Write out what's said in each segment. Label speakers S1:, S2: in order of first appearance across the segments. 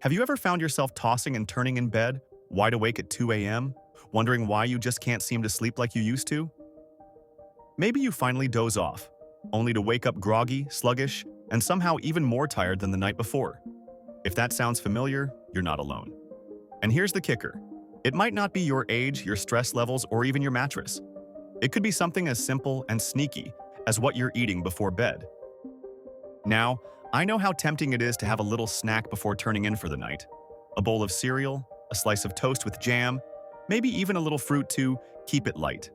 S1: Have you ever found yourself tossing and turning in bed, wide awake at 2 a.m., wondering why you just can't seem to sleep like you used to? Maybe you finally doze off, only to wake up groggy, sluggish, and somehow even more tired than the night before. If that sounds familiar, you're not alone. And here's the kicker. It might not be your age, your stress levels, or even your mattress. It could be something as simple and sneaky as what you're eating before bed. Now, I know how tempting it is to have a little snack before turning in for the night. A bowl of cereal, a slice of toast with jam, maybe even a little fruit to keep it light.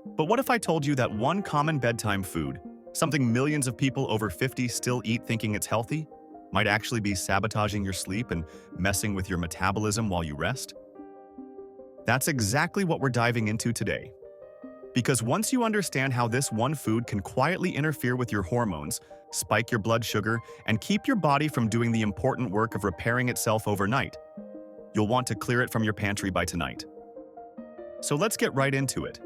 S1: But what if I told you that one common bedtime food, something millions of people over 50 still eat thinking it's healthy, might actually be sabotaging your sleep and messing with your metabolism while you rest? That's exactly what we're diving into today. Because once you understand how this one food can quietly interfere with your hormones, spike your blood sugar, and keep your body from doing the important work of repairing itself overnight, you'll want to clear it from your pantry by tonight. So let's get right into it.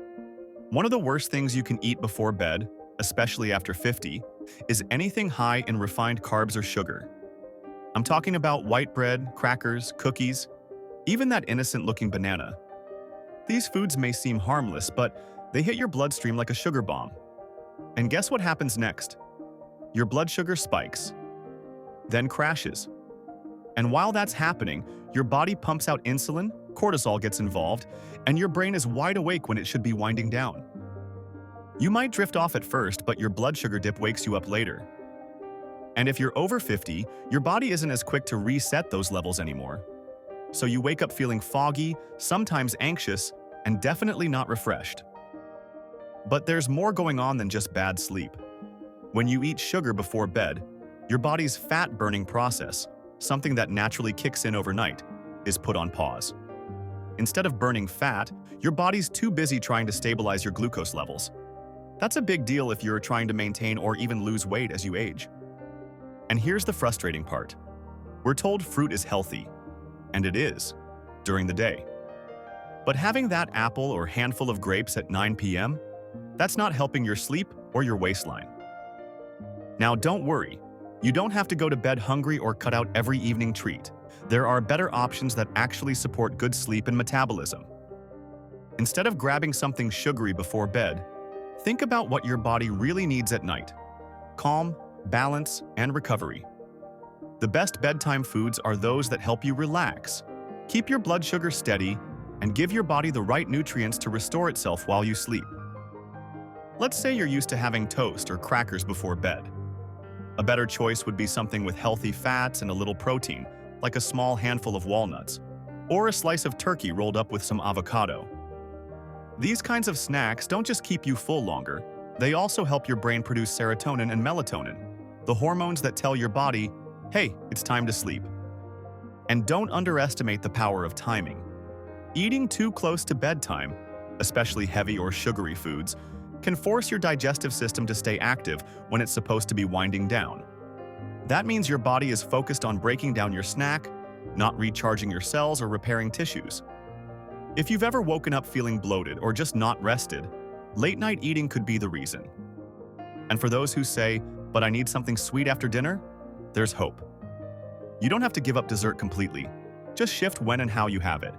S1: One of the worst things you can eat before bed, especially after 50, is anything high in refined carbs or sugar. I'm talking about white bread, crackers, cookies, even that innocent-looking banana. These foods may seem harmless, but they hit your bloodstream like a sugar bomb. And guess what happens next? Your blood sugar spikes, then crashes. And while that's happening, your body pumps out insulin, cortisol gets involved, and your brain is wide awake when it should be winding down. You might drift off at first, but your blood sugar dip wakes you up later. And if you're over 50, your body isn't as quick to reset those levels anymore. So you wake up feeling foggy, sometimes anxious, and definitely not refreshed. But there's more going on than just bad sleep. When you eat sugar before bed, your body's fat-burning process, something that naturally kicks in overnight, is put on pause. Instead of burning fat, your body's too busy trying to stabilize your glucose levels. That's a big deal if you're trying to maintain or even lose weight as you age. And here's the frustrating part. We're told fruit is healthy, and it is, during the day. But having that apple or handful of grapes at 9 p.m., that's not helping your sleep or your waistline. Now don't worry, you don't have to go to bed hungry or cut out every evening treat. There are better options that actually support good sleep and metabolism. Instead of grabbing something sugary before bed, think about what your body really needs at night: calm, balance, and recovery. The best bedtime foods are those that help you relax, keep your blood sugar steady, and give your body the right nutrients to restore itself while you sleep. Let's say you're used to having toast or crackers before bed. A better choice would be something with healthy fats and a little protein, like a small handful of walnuts, or a slice of turkey rolled up with some avocado. These kinds of snacks don't just keep you full longer, they also help your brain produce serotonin and melatonin, the hormones that tell your body, hey, it's time to sleep. And don't underestimate the power of timing. Eating too close to bedtime, especially heavy or sugary foods, can force your digestive system to stay active when it's supposed to be winding down. That means your body is focused on breaking down your snack, not recharging your cells or repairing tissues. If you've ever woken up feeling bloated or just not rested, late-night eating could be the reason. And for those who say, but I need something sweet after dinner, there's hope. You don't have to give up dessert completely. Just shift when and how you have it.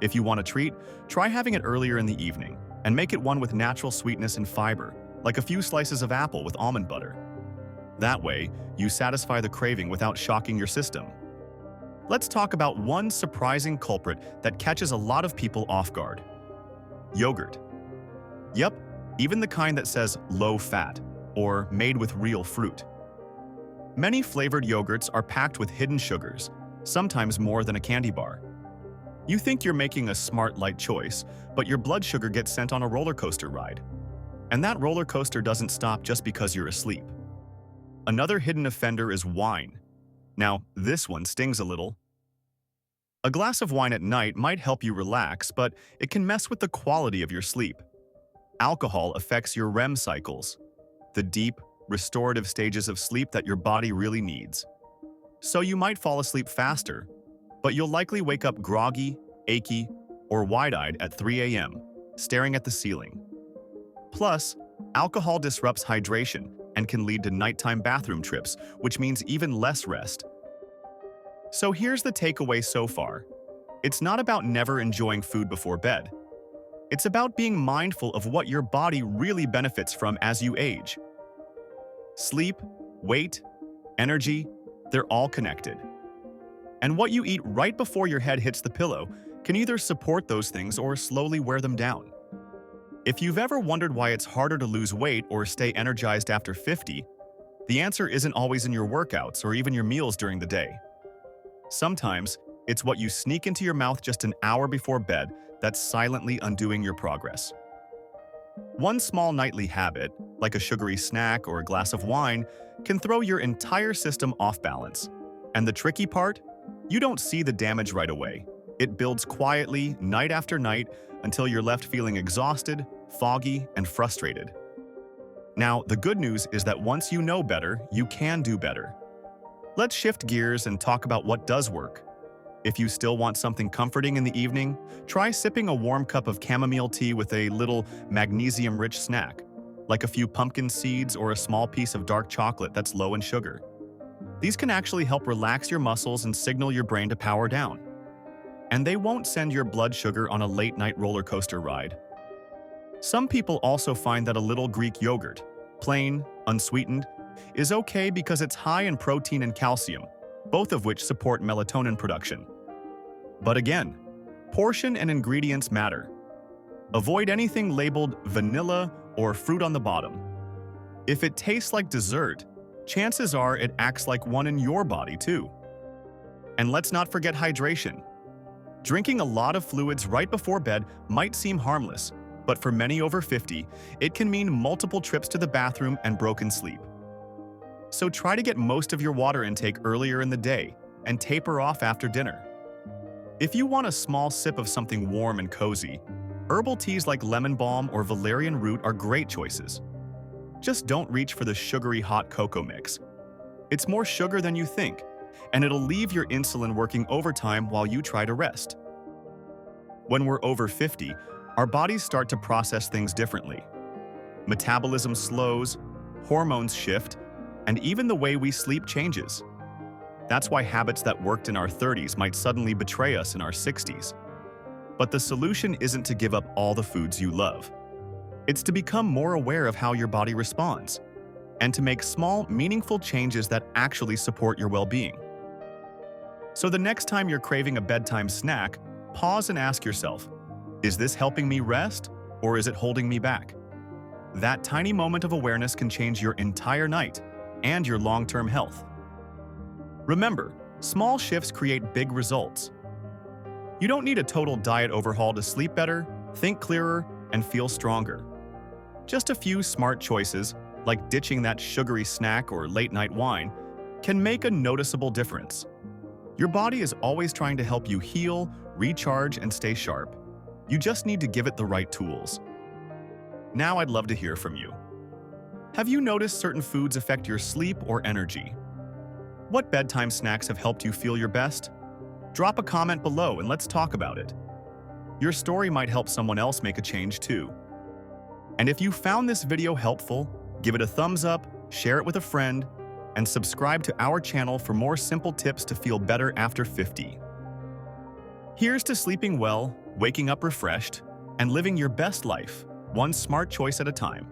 S1: If you want a treat, try having it earlier in the evening, and make it one with natural sweetness and fiber, like a few slices of apple with almond butter. That way, you satisfy the craving without shocking your system. Let's talk about one surprising culprit that catches a lot of people off guard: yogurt. Yep, even the kind that says low fat, or made with real fruit. Many flavored yogurts are packed with hidden sugars, sometimes more than a candy bar. You think you're making a smart, light choice, but your blood sugar gets sent on a roller coaster ride. And that roller coaster doesn't stop just because you're asleep. Another hidden offender is wine. Now, this one stings a little. A glass of wine at night might help you relax, but it can mess with the quality of your sleep. Alcohol affects your REM cycles, the deep, restorative stages of sleep that your body really needs. So you might fall asleep faster, but you'll likely wake up groggy, achy, or wide-eyed at 3 a.m., staring at the ceiling. Plus, alcohol disrupts hydration and can lead to nighttime bathroom trips, which means even less rest. So here's the takeaway so far. It's not about never enjoying food before bed. It's about being mindful of what your body really benefits from as you age. Sleep, weight, energy, they're all connected. And what you eat right before your head hits the pillow can either support those things or slowly wear them down. If you've ever wondered why it's harder to lose weight or stay energized after 50, the answer isn't always in your workouts or even your meals during the day. Sometimes, it's what you sneak into your mouth just an hour before bed that's silently undoing your progress. One small nightly habit, like a sugary snack or a glass of wine, can throw your entire system off balance. And the tricky part? You don't see the damage right away. It builds quietly, night after night, until you're left feeling exhausted, foggy, and frustrated. Now, the good news is that once you know better, you can do better. Let's shift gears and talk about what does work. If you still want something comforting in the evening, try sipping a warm cup of chamomile tea with a little magnesium-rich snack, like a few pumpkin seeds or a small piece of dark chocolate that's low in sugar. These can actually help relax your muscles and signal your brain to power down. And they won't send your blood sugar on a late-night roller coaster ride. Some people also find that a little Greek yogurt, plain, unsweetened, is okay because it's high in protein and calcium, both of which support melatonin production. But again, portion and ingredients matter. Avoid anything labeled vanilla or fruit on the bottom. If it tastes like dessert, chances are it acts like one in your body too. And let's not forget hydration. Drinking a lot of fluids right before bed might seem harmless, but for many over 50, it can mean multiple trips to the bathroom and broken sleep. So try to get most of your water intake earlier in the day and taper off after dinner. If you want a small sip of something warm and cozy, herbal teas like lemon balm or valerian root are great choices. Just don't reach for the sugary hot cocoa mix. It's more sugar than you think, and it'll leave your insulin working overtime while you try to rest. When we're over 50, our bodies start to process things differently. Metabolism slows, hormones shift, and even the way we sleep changes. That's why habits that worked in our 30s might suddenly betray us in our 60s. But the solution isn't to give up all the foods you love. It's to become more aware of how your body responds, and to make small, meaningful changes that actually support your well-being. So the next time you're craving a bedtime snack, pause and ask yourself, is this helping me rest, or is it holding me back? That tiny moment of awareness can change your entire night and your long-term health. Remember, small shifts create big results. You don't need a total diet overhaul to sleep better, think clearer, and feel stronger. Just a few smart choices, like ditching that sugary snack or late-night wine, can make a noticeable difference. Your body is always trying to help you heal, recharge, and stay sharp. You just need to give it the right tools. Now I'd love to hear from you. Have you noticed certain foods affect your sleep or energy? What bedtime snacks have helped you feel your best? Drop a comment below and let's talk about it. Your story might help someone else make a change too. And if you found this video helpful, give it a thumbs up, share it with a friend, and subscribe to our channel for more simple tips to feel better after 50. Here's to sleeping well, waking up refreshed, and living your best life, one smart choice at a time.